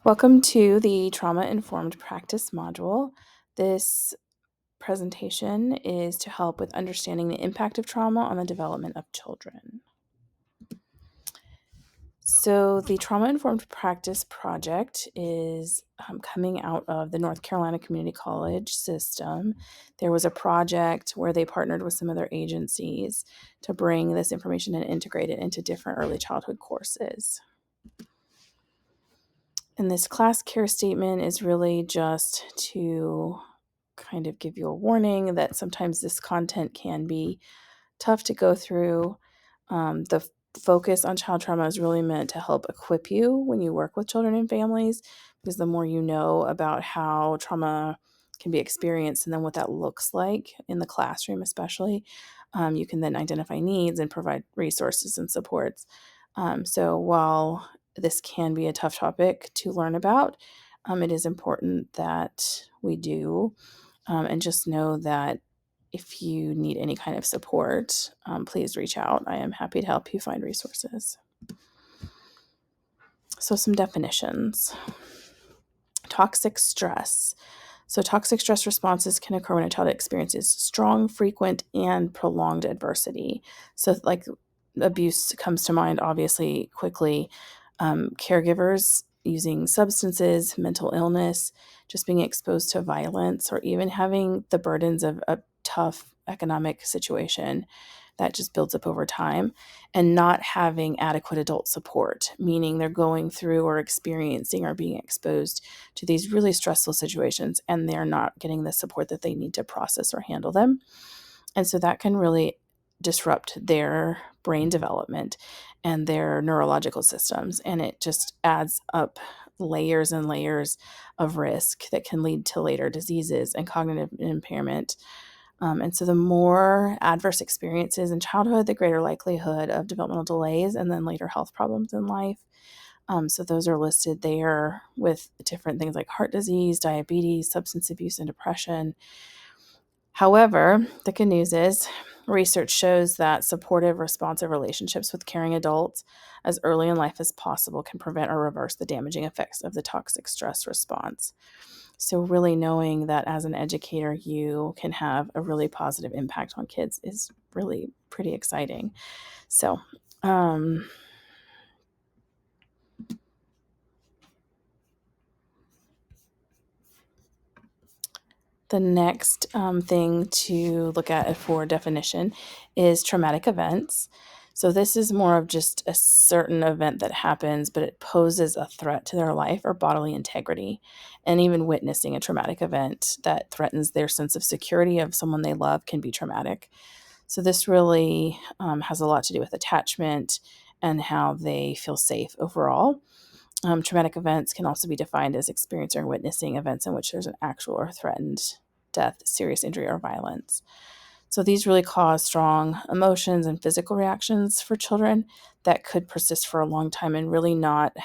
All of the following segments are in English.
Welcome to the Trauma-Informed Practice module. This presentation is to help with understanding the impact of trauma on the development of children. So the Trauma-Informed Practice project is coming out of the North Carolina Community College system. There was a project where they partnered with some other agencies to bring this information and integrate it into different early childhood courses. And this class care statement is really just to kind of give you a warning that sometimes this content can be tough to go through. The focus on child trauma is really meant to help equip you when you work with children and families, because the more you know about how trauma can be experienced and then what that looks like in the classroom especially, you can then identify needs and provide resources and supports. So while this can be a tough topic to learn about, it is important that we do. And just know that if you need any kind of support, please reach out. I am happy to help you find resources. So some definitions. Toxic stress. So toxic stress responses can occur when a child experiences strong, frequent, and prolonged adversity. So like abuse comes to mind, obviously, quickly. Caregivers using substances, mental illness, just being exposed to violence, or even having the burdens of a tough economic situation that just builds up over time, and not having adequate adult support, meaning they're going through or experiencing or being exposed to these really stressful situations and they're not getting the support that they need to process or handle them. And so that can really disrupt their brain development and their neurological systems. And it just adds up layers and layers of risk that can lead to later diseases and cognitive impairment. And so the more adverse experiences in childhood, the greater likelihood of developmental delays and then later health problems in life. So those are listed there with different things like heart disease, diabetes, substance abuse, and depression. However, the good news is research shows that supportive, responsive relationships with caring adults as early in life as possible can prevent or reverse the damaging effects of the toxic stress response. So really knowing that as an educator, you can have a really positive impact on kids is really pretty exciting. So, the next thing to look at for definition is traumatic events. So this is more of just a certain event that happens, but it poses a threat to their life or bodily integrity. And even witnessing a traumatic event that threatens their sense of security of someone they love can be traumatic. So this really has a lot to do with attachment and how they feel safe overall. Traumatic events can also be defined as experiencing or witnessing events in which there's an actual or threatened death, serious injury, or violence. So these really cause strong emotions and physical reactions for children that could persist for a long time and really not,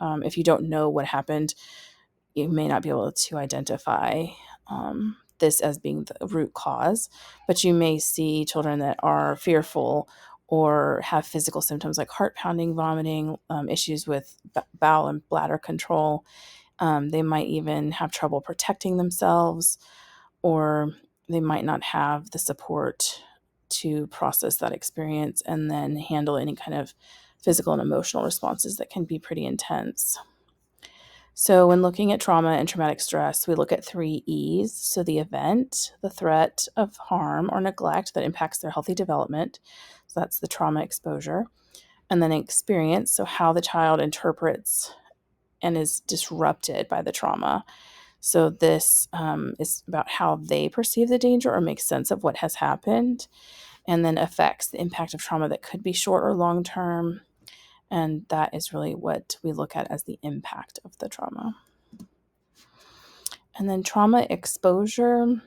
if you don't know what happened, you may not be able to identify this as being the root cause, but you may see children that are fearful or have physical symptoms like heart pounding, vomiting, issues with bowel and bladder control. They might even have trouble protecting themselves, or they might not have the support to process that experience and then handle any kind of physical and emotional responses that can be pretty intense. So when looking at trauma and traumatic stress, we look at 3 E's. So the event, the threat of harm or neglect that impacts their healthy development. So that's the trauma exposure. And then experience, so how the child interprets and is disrupted by the trauma. So this is about how they perceive the danger or make sense of what has happened. And then effects, the impact of trauma that could be short or long term. And that is really what we look at as the impact of the trauma. And then trauma exposure.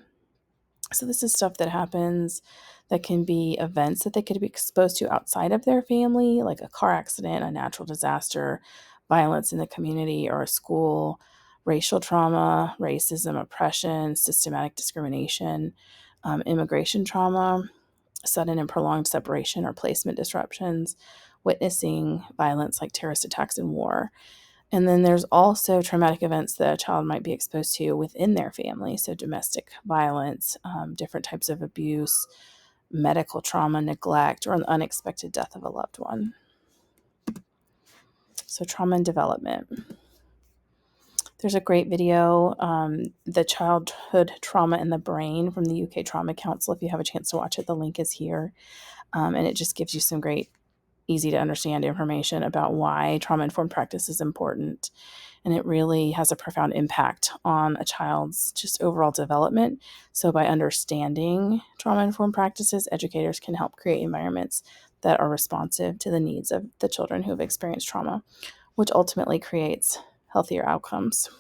So this is stuff that happens that can be events that they could be exposed to outside of their family, like a car accident, a natural disaster, violence in the community or a school, racial trauma, racism, oppression, systematic discrimination, immigration trauma, sudden and prolonged separation or placement disruptions, witnessing violence like terrorist attacks and war. And then there's also traumatic events that a child might be exposed to within their family. So domestic violence, different types of abuse, medical trauma, neglect, or an unexpected death of a loved one. So trauma and development. There's a great video, The Childhood Trauma in the Brain from the UK Trauma Council. If you have a chance to watch it, the link is here. And it just gives you some great, easy to understand information about why trauma-informed practice is important. And it really has a profound impact on a child's just overall development. So by understanding trauma-informed practices, educators can help create environments that are responsive to the needs of the children who have experienced trauma, which ultimately creates healthier outcomes.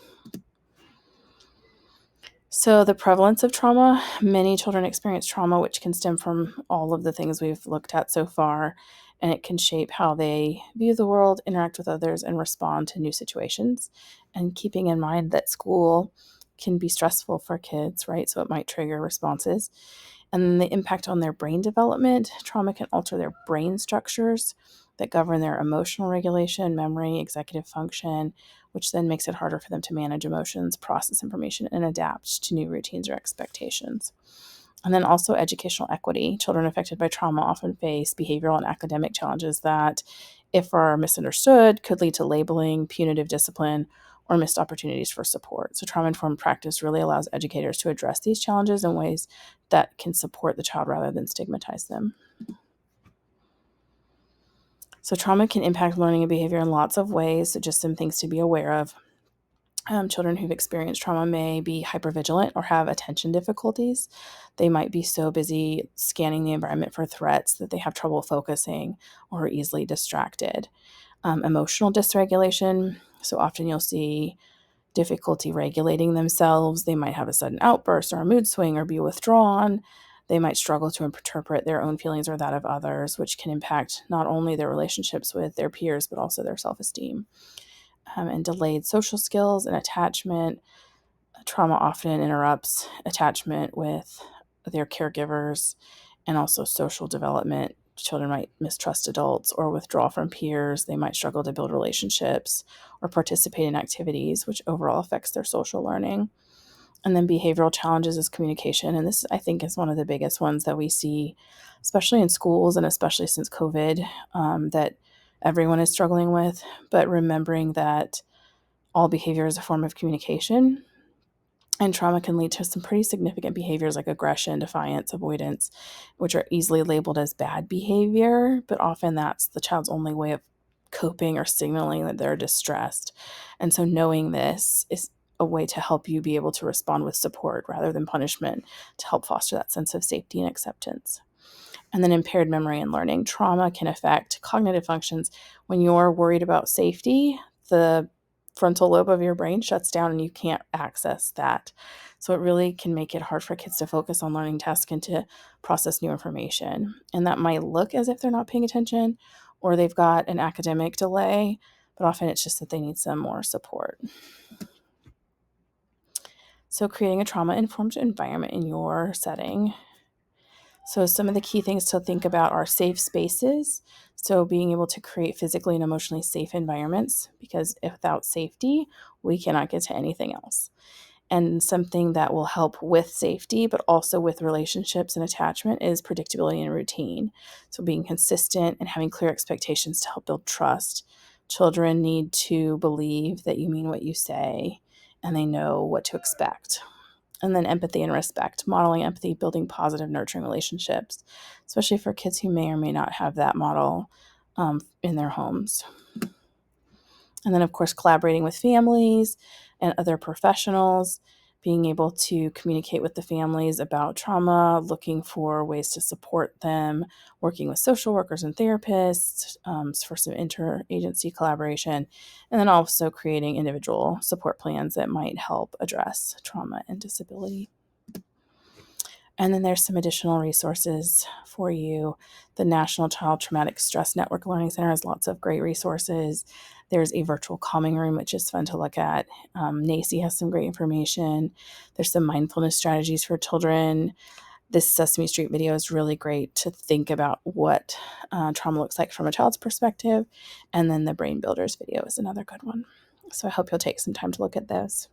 So the prevalence of trauma, many children experience trauma, which can stem from all of the things we've looked at so far, and it can shape how they view the world, interact with others, and respond to new situations. And keeping in mind that school can be stressful for kids, right? So it might trigger responses. And then the impact on their brain development, trauma can alter their brain structures that govern their emotional regulation, memory, executive function, which then makes it harder for them to manage emotions, process information, and adapt to new routines or expectations. And then also educational equity. Children affected by trauma often face behavioral and academic challenges that, if are misunderstood, could lead to labeling, punitive discipline, or missed opportunities for support. So trauma-informed practice really allows educators to address these challenges in ways that can support the child rather than stigmatize them. So trauma can impact learning and behavior in lots of ways. So just some things to be aware of. Children who've experienced trauma may be hypervigilant or have attention difficulties. They might be so busy scanning the environment for threats that they have trouble focusing or are easily distracted. Emotional dysregulation. So often you'll see difficulty regulating themselves. They might have a sudden outburst or a mood swing or be withdrawn. They might struggle to interpret their own feelings or that of others, which can impact not only their relationships with their peers, but also their self-esteem. And delayed social skills and attachment. Trauma often interrupts attachment with their caregivers and also social development. Children might mistrust adults or withdraw from peers. They might struggle to build relationships or participate in activities, which overall affects their social learning. And then behavioral challenges is communication. And this, I think, is one of the biggest ones that we see, especially in schools and especially since COVID, that everyone is struggling with. But remembering that all behavior is a form of communication, and trauma can lead to some pretty significant behaviors like aggression, defiance, avoidance, which are easily labeled as bad behavior, but often that's the child's only way of coping or signaling that they're distressed. And so knowing this is a way to help you be able to respond with support rather than punishment to help foster that sense of safety and acceptance. And then impaired memory and learning. Trauma can affect cognitive functions. When you're worried about safety, the frontal lobe of your brain shuts down and you can't access that. So it really can make it hard for kids to focus on learning tasks and to process new information. And that might look as if they're not paying attention or they've got an academic delay, but often it's just that they need some more support. So creating a trauma-informed environment in your setting. So some of the key things to think about are safe spaces. So being able to create physically and emotionally safe environments, because without safety, we cannot get to anything else. And something that will help with safety, but also with relationships and attachment, is predictability and routine. So being consistent and having clear expectations to help build trust. Children need to believe that you mean what you say and they know what to expect. And then empathy and respect, modeling empathy, building positive, nurturing relationships, especially for kids who may or may not have that model in their homes. And then, of course, collaborating with families and other professionals, being able to communicate with the families about trauma, looking for ways to support them, working with social workers and therapists for some interagency collaboration, and then also creating individual support plans that might help address trauma and disability. And then there's some additional resources for you. The National Child Traumatic Stress Network Learning Center has lots of great resources. There's a virtual calming room, which is fun to look at. NACI has some great information. There's some mindfulness strategies for children. This Sesame Street video is really great to think about what trauma looks like from a child's perspective. And then the Brain Builders video is another good one. So I hope you'll take some time to look at those.